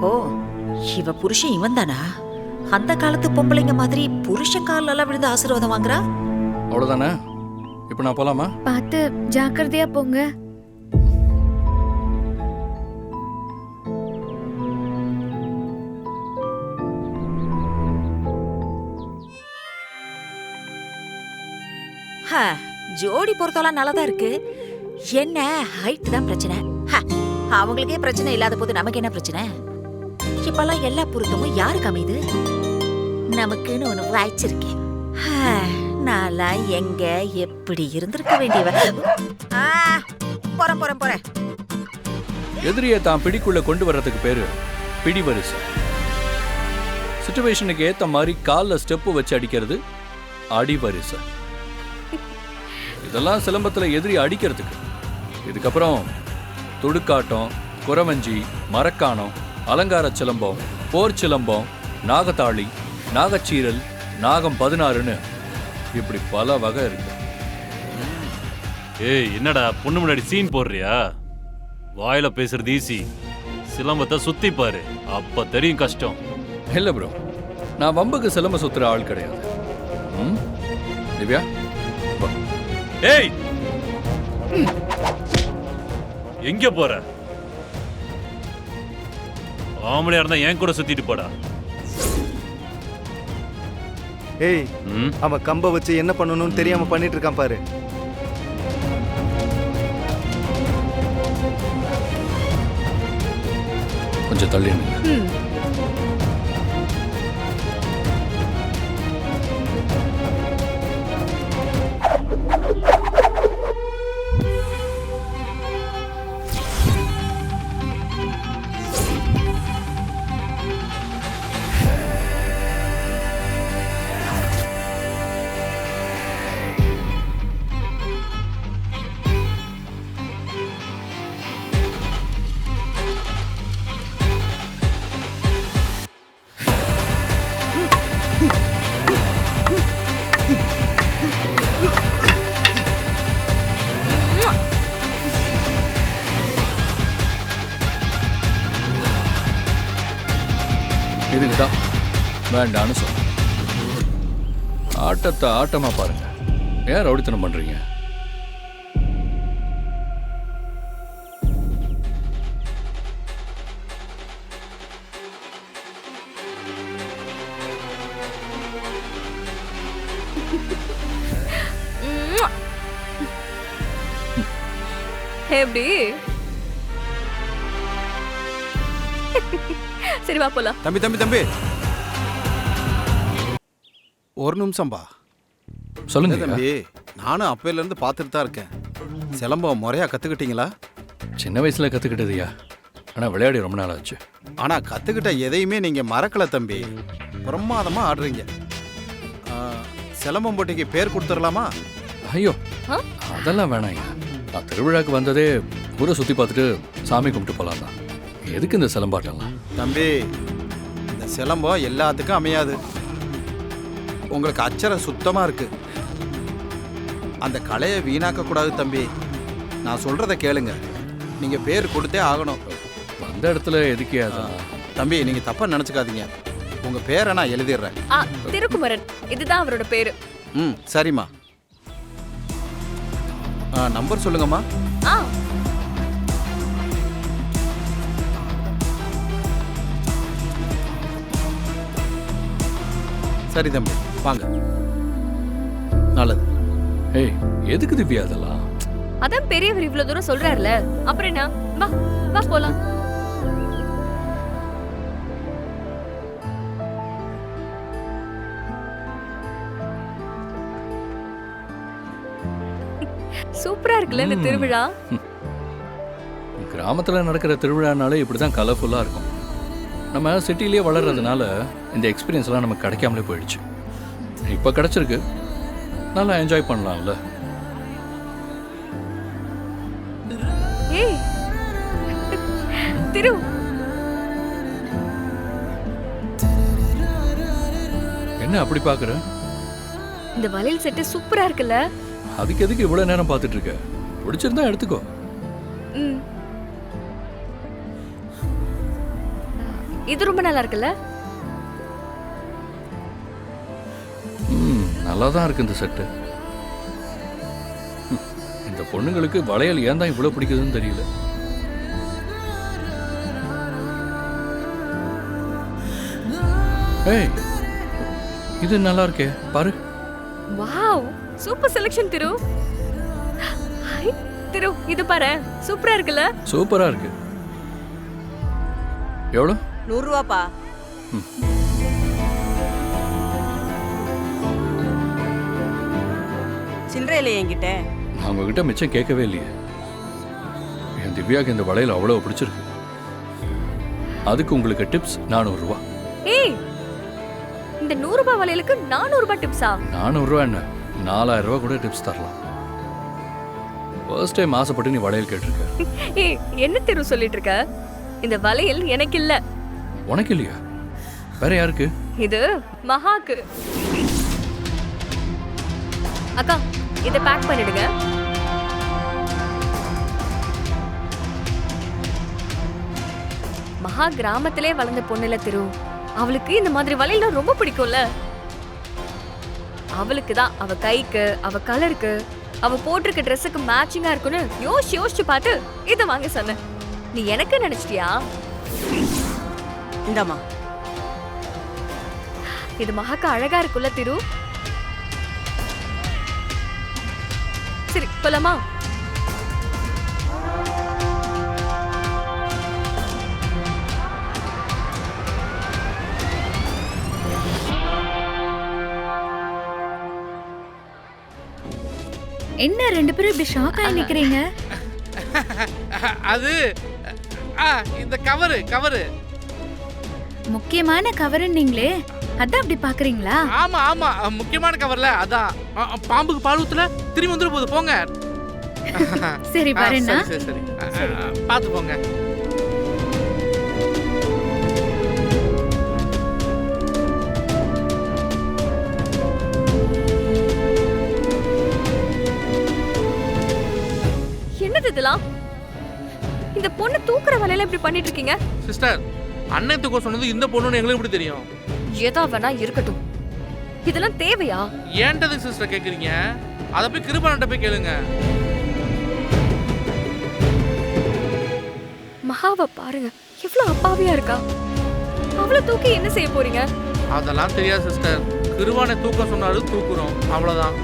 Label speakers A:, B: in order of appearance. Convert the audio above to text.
A: ஓ, இவ புருஷன் இவன் தானா? அந்த காலத்து பொம்பளைங்க மாதிரி புருஷன் கால்ல எல்லாம் விழுந்து ஆசீர்வாதம் வாங்குறா?
B: அவ்வளவுதானே? இப்ப நான் போலாமா?
C: பார்த்து ஜாக்கிரதையா போங்க.
A: ஜோடி பொறுத்தவரை நல்லதா இருக்கு. என்ன ஹைட் தான் பிரச்சனை. அவங்களுக்கே பிரச்சனை இல்லாத போது நமக்கு என்ன பிரச்சனை? இப்பெல்லாம் எல்லா பொருத்தமும் யாருக்கு அமையுது? நமக்குன்னு ஒண்ணு வாய்ச்சிருக்கேன். நான்லாம் எங்க எப்படி இருந்திருக்க வேண்டியவ. போறேன்.
B: எதிரியை தான் பிடிக்குள்ள கொண்டு வர்றதுக்கு பேரு பிடி வரிசை. சிச்சுவேஷனுக்கு ஏத்த மாதிரி கால்ல ஸ்டெப்பு வச்சு அடிக்கிறது அடி வரிசை. இதெல்லாம் சிலம்பத்துல எதிரி அடிக்கிறதுக்கு. இதுக்கப்புறம் துடுக்காட்டம், குறவஞ்சி, மரக்கானம், அலங்கார சிலம்பம், போர் சிலம்பம், நாகத்தாளி, நாகச்சீரல், நாகம் 16ன்னு இப்படி பல வகை இருக்கு.
D: ஏய், என்னடா பொண்ணு முன்னாடி சீன் போடுறியா? வாயில பேசுறது ஈஸி, சிலம்பத்தை சுத்தி பாரு, அப்ப தெரியும் கஷ்டம்.
B: இல்ல ப்ரோ, நான் வம்புக்கு சிலம்ப சுத்துற ஆள் கிடையாது. திவ்யா,
D: ஏய், எங்க போற? ஆம்பளையா இருந்தா என் கூட சுத்திட்டு போடா.
E: ஏய், அவன் கம்ப வச்சு என்ன பண்ணணும்னு தெரியாம பண்ணிட்டு இருக்கான் பாரு.
B: கொஞ்சம் தள்ளி நில்லு. இதுக்குதான் வேண்டான்னு சொல்ல. ஆட்டத்தை ஆட்டமா பாருங்க. ஏன் ரவுடித்தனம் பண்றீங்க?
C: எப்படி? சரி வா போலாம்.
E: தம்பி ஒரு நிமிஷம் பா.
B: சொல்லுங்க
E: தம்பி, நானும் அப்பையில இருந்து பார்த்துட்டு தான் இருக்கேன். சிலம்பம் முறையா கத்துக்கிட்டீங்களா?
B: சின்ன வயசுல கத்துக்கிட்டதுயா. ஆனா விளையாடி ரொம்ப நாள் ஆச்சு.
E: ஆனா கத்துக்கிட்ட எதையுமே நீங்க மறக்கல தம்பி. பிரமாதமா ஆடுறீங்க. சிலம்பம் போட்டிக்கு பேர் கொடுத்துடலாமா?
B: ஐயோ, அதெல்லாம் வேணாங்க. நான் திருவிழாக்கு வந்ததே ஊரை சுத்தி பார்த்துட்டு சாமி கும்பிட்டு போலாம் தான். எதுக்கு இந்த சிலம்பாட்டம்லாம்?
E: தம்பி, இந்த சிலம்பம் எல்லாத்துக்கும் அமையாது. உங்களுக்கு அச்சரம் சுத்தமா இருக்கு. அந்த கலையை வீணாக்க கூடாது தம்பி. நான் சொல்றத கேளுங்க. நீங்க பேர் கொடுத்தே ஆகணும்.
B: அந்த இடத்துல எதுக்கே அதெல்லாம்?
E: தம்பி, நீங்க தப்பா நினைச்சுக்காதீங்க. உங்க பேரை நான் எழுதிடுறேன்.
C: திருக்குமரன், இதுதான் அவரோட பேரு.
E: சரிம்மா. நம்பர் சொல்லுங்கம்மா. சரி தம்பி, வாங்க. நல்லது.
B: ஏய், எதுக்கு திவ்யா அதெல்லாம்?
C: அதான் பெரியவர் இவ்வளவு தூரம் சொல்றாருல, அப்புறம் என்ன? வா வா போலாம். சூப்பரா இருக்குல்ல இந்த திருவிழா.
B: கிராமத்துல நடக்கிற திருவிழானாலே இப்படிதான் கலர்ஃபுல்லா இருக்கும். நம்ம சிட்டிலேயே வளர்றதுனால இந்த எக்ஸ்பீரியன்ஸ் எல்லாம் நமக்கு கிடைக்காமலே போயிடுச்சு. இப்ப கிடைச்சிருக்கு, நல்லா என்ஜாய் பண்ணலாம்ல.
C: ஏய் திரு,
B: என்ன அப்படி பாக்குற?
C: இந்த வளையல் செட்டு சூப்பரா இருக்குல்ல.
B: அதுக்கு எதுக்கு இவ்வளவு நேரம் பார்த்துட்டு இருக்க? பிடிச்சிருந்தா எடுத்துக்கோ.
C: இது ரொம்ப நல்லா இருக்குல்ல?
B: நல்லா தான் இருக்கு இந்த செட்டு. இந்த பொண்ணுங்களுக்கு வளையல் ஏன் தான் இவ்வளவு பிடிக்குதுன்னு தெரியல. ஏய், இது நல்லா இருக்கே, பாரு.
C: வாவ், சூப்பர் செலக்ஷன் திரு. ஹை, திரு இது பாரு, சூப்பரா இருக்குல்ல?
B: சூப்பரா இருக்கு. எவ்வளோ?
F: 100 ரூபாப்பா. சில்லறை இல்லை என்கிட்ட.
B: நான் உங்ககிட்ட மிச்சம் கேட்கவே இல்லையே. என் திவ்யாக்கு இந்த வளையல் அவ்வளோ பிடிச்சிருக்கு. அதுக்கு உங்களுக்கு டிப்ஸ் 400 ரூபா.
C: ஏய், இந்த 100 ரூபாய் வளையலுக்கு 400 ரூபாய் டிப்ஸா?
B: 400 ரூபா என்ன, 4000 ரூபா கூட டிப்ஸ் தரலாம். ஃபர்ஸ்ட் டைம் ஆசைப்பட்டு நீ வளையல் கேட்டிருக்க.
C: ஏய், என்ன திரு சொல்லிட்டு இருக்க? இந்த வளையல் எனக்கு இல்ல.
B: உனக்கு இல்லையா? வேற யாருக்கு?
C: இது மகாக்கு. அக்கா, இத பேக் பண்ணிடுங்க. மகா கிராமத்திலே வளர்ந்த பொண்ணுல திரு. அவளுக்கு இந்த மாதிரி வளையல் ரொம்ப பிடிக்கும்ல. அவளுக்கு தான் அவ கைக்கு, அவ கலருக்கு, அவ போட்டிருக்க ட்ரெஸ்ஸுக்கு மேட்சிங்கா இருக்குன்னு யோசிச்சு பார்த்து இத வாங்க சொன்னேன். நீ எனக்கு நினைச்சிட்டியா?
F: இந்தாம்மா.
C: இது மகாக்கு அழகா இருக்குல்ல திரு? சரி, போலாமா?
G: என்ன ரெண்டு பேரும் இப்படி ஷாக் ஆகி நிக்கிறீங்க?
H: அது இந்த கவரு
G: முக்கியமான கவருன்னீங்களே, அதான் அப்படி பாக்குறீங்களா?
H: ஆமா ஆமா, முக்கியமான கவர்ல. அதான் பாம்புக்கு பால் ஊத்துல திரும்பி வந்துட போகுது. போங்க.
G: சரி வரேன்னா.
H: சரி சரி, பாத்து போங்க.
C: என்னது இதெல்லாம்? இந்த பொண்ணு தூக்குற வேலையில இப்படி பண்ணிட்டு இருக்கீங்க?
H: சிஸ்டர், அண்ணன் தூக்க சொன்னது இந்த பொண்ணுன்னு எங்களுக்கு எப்படி தெரியும்?
C: ஏதா வேணா இருக்கட்டும். இதெல்லாம் தேவையா?
H: ஏன்டது சிஸ்டர் கேக்குறீங்க? அத போய் கிருபானட்ட போய் கேளுங்க.
C: மகாவை பாருங்க, எவ்வளவு அப்பாவியா இருக்கா. அவளை தூக்கி என்ன செய்ய போறீங்க?
H: அதெல்லாம் தெரியாது சிஸ்டர். கிருபானை தூக்க சொன்னாலும் தூக்குறோம், அவ்வளவுதான்.